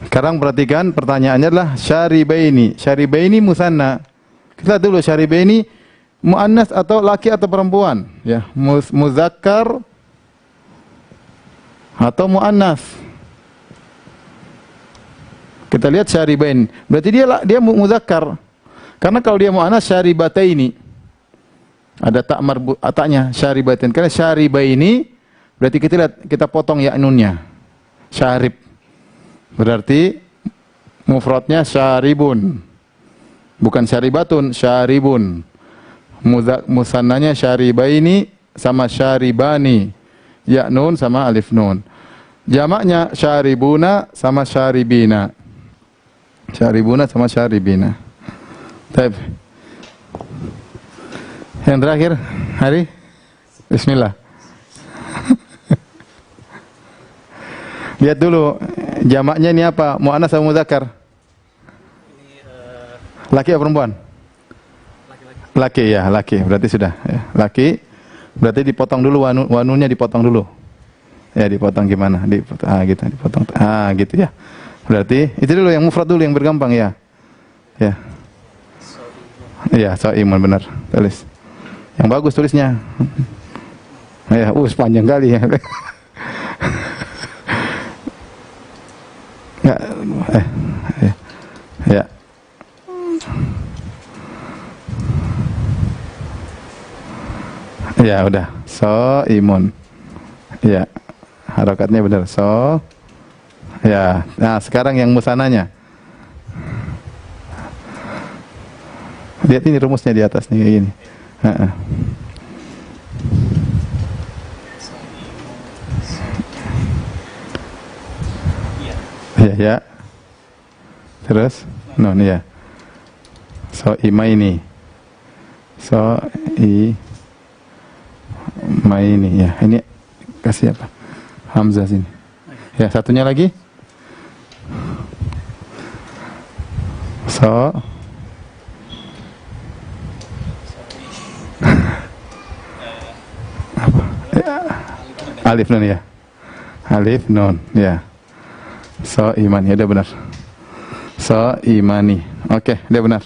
Sekarang perhatikan pertanyaannya adalah syaribaini. Syaribaini musanna. Kita dulu syaribaini muannas atau laki atau perempuan? Ya, muzakkar atau muannas? Kita lihat syaribain. Berarti dia muzakkar. Karena kalau dia muannas syaribataini. Ada tak marbut ataknya syaribatain. Karena syaribaini berarti kita lihat, kita potong ya nunnya. Syarib. Berarti mufradnya syaribun. Bukan syaribatun, syaribun. Musannanya syaribaini sama syaribani. Ya nun sama alif nun. Jamaknya syaribuna sama syaribina. Syaribuna sama syaribina. Baik. Yang terakhir, Hari. Bismillah. Lihat dulu jamaknya ini apa? Muannas atau muzakkar? Laki atau perempuan? Laki ya, laki. Berarti sudah ya. Laki. Berarti dipotong dulu wanunya dipotong dulu. Ya, dipotong gimana? Dipotong, gitu, dipotong. Gitu ya. Berarti itu dulu yang mufrad dulu yang bergampang ya. Ya. Iya, so'imun benar. Tulis. Yang bagus tulisnya. Ya, panjang kali ya. Ya. Ya udah, so'imun. Ya, harokatnya benar. Ya, nah sekarang yang musananya. Lihat ini rumusnya di atas nih kayak gini. Ya. Terus, non ya. So'imaini. So'imaini ya. Ini kasih apa? Hamzah sini. Ya, satunya lagi. Apa? Ya. Alif nun ya. Alif nun ya. So'imani, udah benar. So'imani. Oke, udah benar.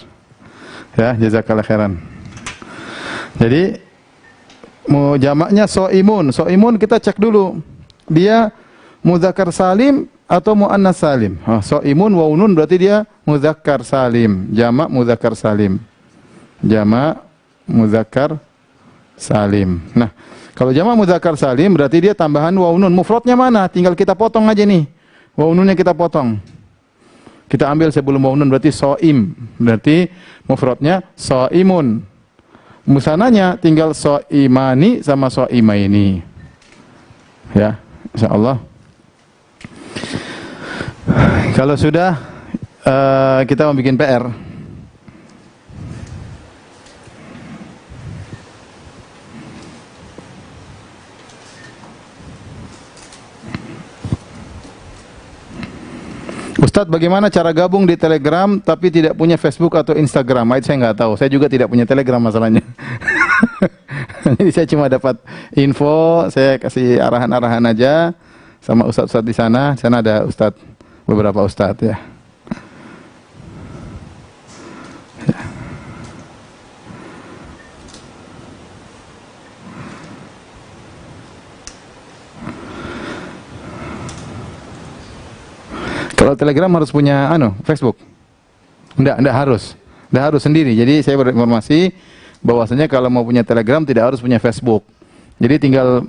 Ya, jazakallah khairan. Jadi mau jamaknya so'imun. So'imun kita cek dulu. Dia mudzakkar salim atau muannas salim. So'imun waunun berarti dia mudzakkar salim. Jamak mudzakkar salim. Jamak mudzakkar salim. Nah, kalau jamak mudzakkar salim berarti dia tambahan waunun. Mufradnya mana? Tinggal kita potong aja nih. Waununnya kita potong. Kita ambil sebelum waunun berarti so'im. Berarti mufradnya so'imun. Musananya tinggal so'imani sama so'imaini. Ya, insyaallah. Kalau sudah kita mau bikin PR. Ustadz, bagaimana cara gabung di Telegram tapi tidak punya Facebook atau Instagram? Itu saya nggak tahu. Saya juga tidak punya Telegram masalahnya. Jadi saya cuma dapat info, saya kasih arahan-arahan aja sama ustadz-ustadz di sana. Di sana ada beberapa ustadz ya. Kalau Telegram harus punya Facebook? Enggak harus. Enggak harus sendiri. Jadi saya berinformasi bahwasanya kalau mau punya Telegram tidak harus punya Facebook. Jadi tinggal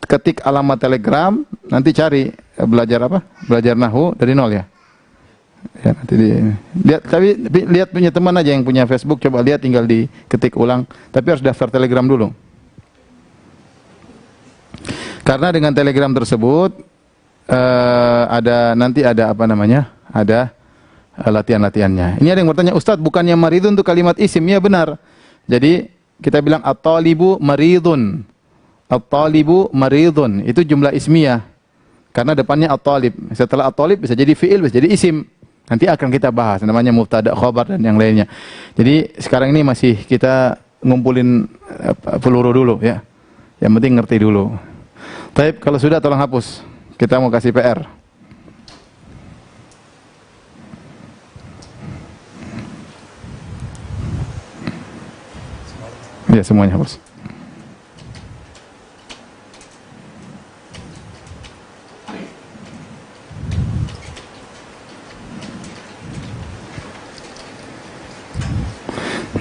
ketik alamat Telegram, nanti cari belajar apa? Belajar nahwu dari nol ya. Ya, nanti lihat, tapi lihat punya teman aja yang punya Facebook, coba lihat tinggal diketik ulang, tapi harus daftar Telegram dulu. Karena dengan Telegram tersebut nanti ada apa namanya? Ada latihan-latihannya. Ini ada yang bertanya, Ustadz, bukannya maridun untuk kalimat isim? Ya benar. Jadi kita bilang at-talibu maridun. At-talibu maridun. Itu jumlah ismiyah. Karena depannya at-talib. Setelah at-talib bisa jadi fi'il, bisa jadi isim. Nanti akan kita bahas namanya mubtada, khabar dan yang lainnya. Jadi sekarang ini masih kita ngumpulin peluru dulu ya. Yang penting ngerti dulu. Baik, kalau sudah tolong hapus. Kita mau kasih PR. Ya, semuanya hapus.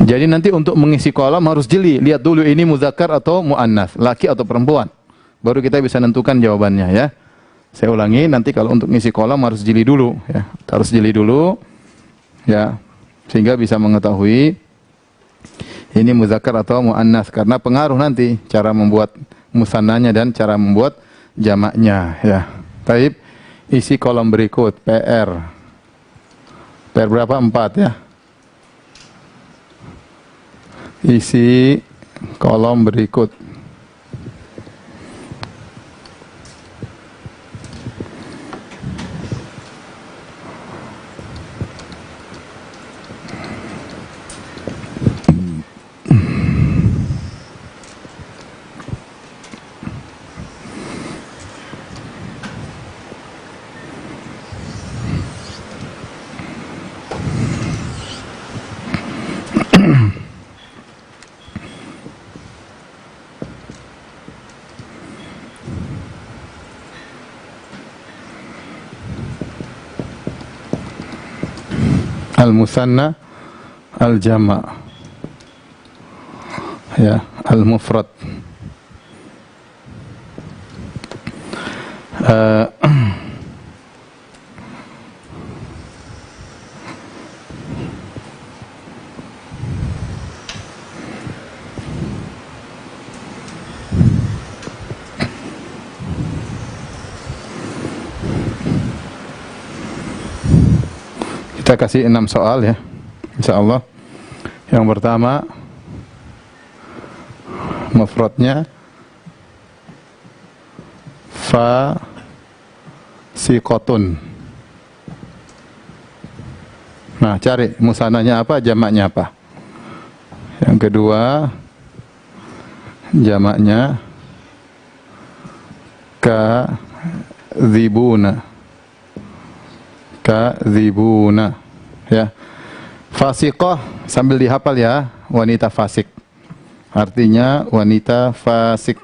Jadi nanti untuk mengisi kolom harus jeli, lihat dulu ini muzakkar atau muannas, laki atau perempuan. Baru kita bisa nentukan jawabannya ya. Saya ulangi, nanti kalau untuk ngisi kolom harus jeli dulu ya. Harus jeli dulu ya, sehingga bisa mengetahui ini muzakkar atau muannas, karena pengaruh nanti cara membuat musannanya dan cara membuat jamaknya ya. Baik, isi kolom berikut PR. PR berapa? 4 ya. Isi kolom berikut. al-musanna, al-jama', ya, al-mufrad. Kita kasih 6 soal ya, insyaallah. Yang pertama, mufradnya fasiqatun. Nah, cari musananya apa, jamaknya apa. Yang kedua, jamaknya kadzibuna. Kadzibuna, ya. Fasiqah sambil dihafal ya, wanita fasik. Artinya wanita fasik.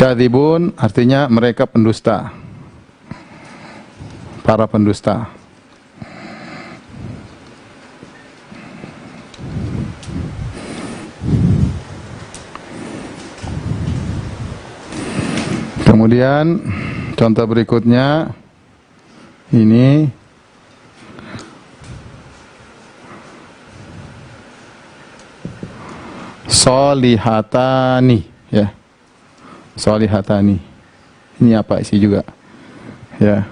Kadzibun artinya mereka pendusta. Para pendusta. Kemudian contoh berikutnya ini solihatani, ya. Solihatani. Ini apa isi juga? Ya.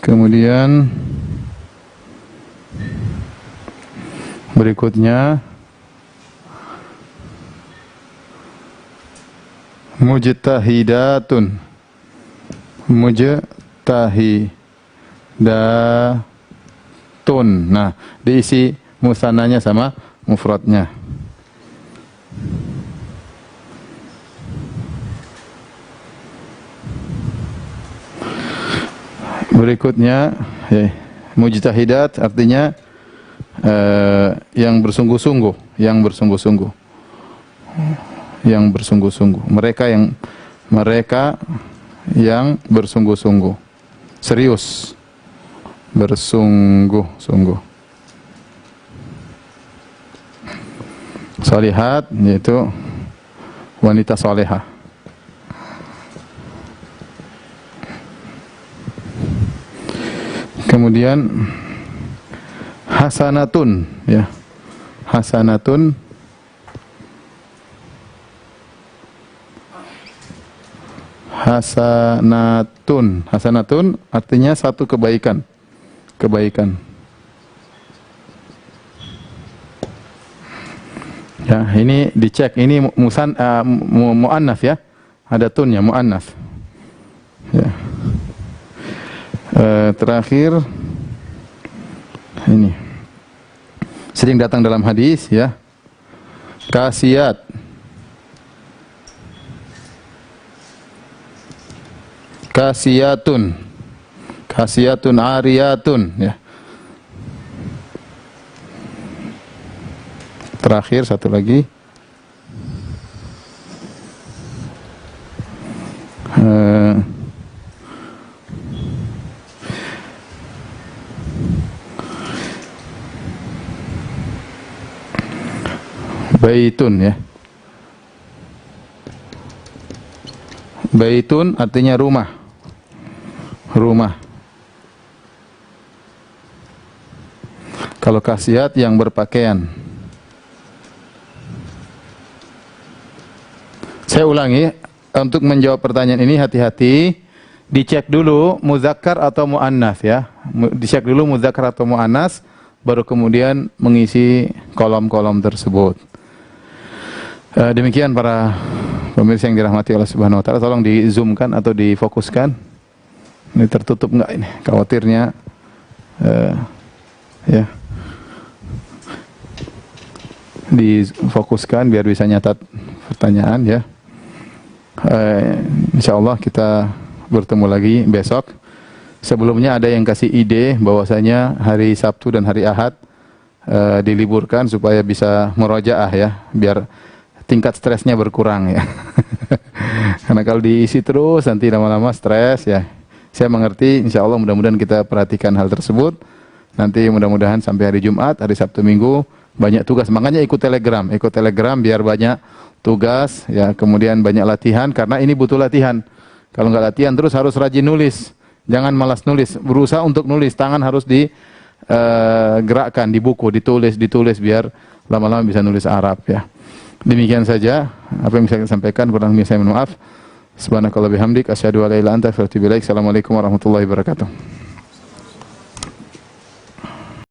Kemudian berikutnya mujtahidatun. Mujtahidatun. Nah, diisi musananya sama mufradnya. Berikutnya, mujtahidat artinya yang bersungguh-sungguh, yang bersungguh-sungguh. Yang bersungguh-sungguh. Mereka yang bersungguh-sungguh. Serius. Bersungguh-sungguh. Salihat yaitu wanita salehah. Kemudian hasanatun, ya. Hasanatun Hasanatun artinya satu kebaikan. Kebaikan. Ya, ini dicek, ini muannats ya. Ada tunnya muannats. Ya. Terakhir ini sering datang dalam hadis ya. Kasiyat. Kasiyatun, kasiyatun ariyatun, ya. Terakhir satu lagi, baitun, ya. Baitun artinya rumah. Rumah. Kalau kasiyat yang berpakaian. Saya ulangi, untuk menjawab pertanyaan ini hati-hati, dicek dulu muzakkar atau muannats ya. Dicek dulu muzakkar atau muannats, baru kemudian mengisi kolom-kolom tersebut. Demikian para pemirsa yang dirahmati Allah Subhanahu wa taala, tolong di-zoomkan atau difokuskan. Ini tertutup enggak ini? Khawatirnya ya. Difokuskan biar bisa nyatat pertanyaan ya. Insyaallah kita bertemu lagi besok. Sebelumnya ada yang kasih ide bahwasanya hari Sabtu dan hari Ahad diliburkan supaya bisa murojaah ya, biar tingkat stresnya berkurang ya. Karena kalau diisi terus nanti lama-lama stres ya. Saya mengerti, insya Allah mudah-mudahan kita perhatikan hal tersebut. Nanti mudah-mudahan sampai hari Jumat, hari Sabtu Minggu banyak tugas. Makanya ikut Telegram biar banyak tugas ya, kemudian banyak latihan karena ini butuh latihan. Kalau nggak latihan terus harus rajin nulis. Jangan malas nulis, berusaha untuk nulis, tangan harus digerakkan di buku, ditulis biar lama-lama bisa nulis Arab ya. Demikian saja apa yang bisa saya sampaikan, kurang lebih saya mohon maaf. Subhanakallah bihamdik asyhadu an la ilaha illa anta astaghfiruka wa atubu ilaik. Assalamualaikum warahmatullahi wabarakatuh.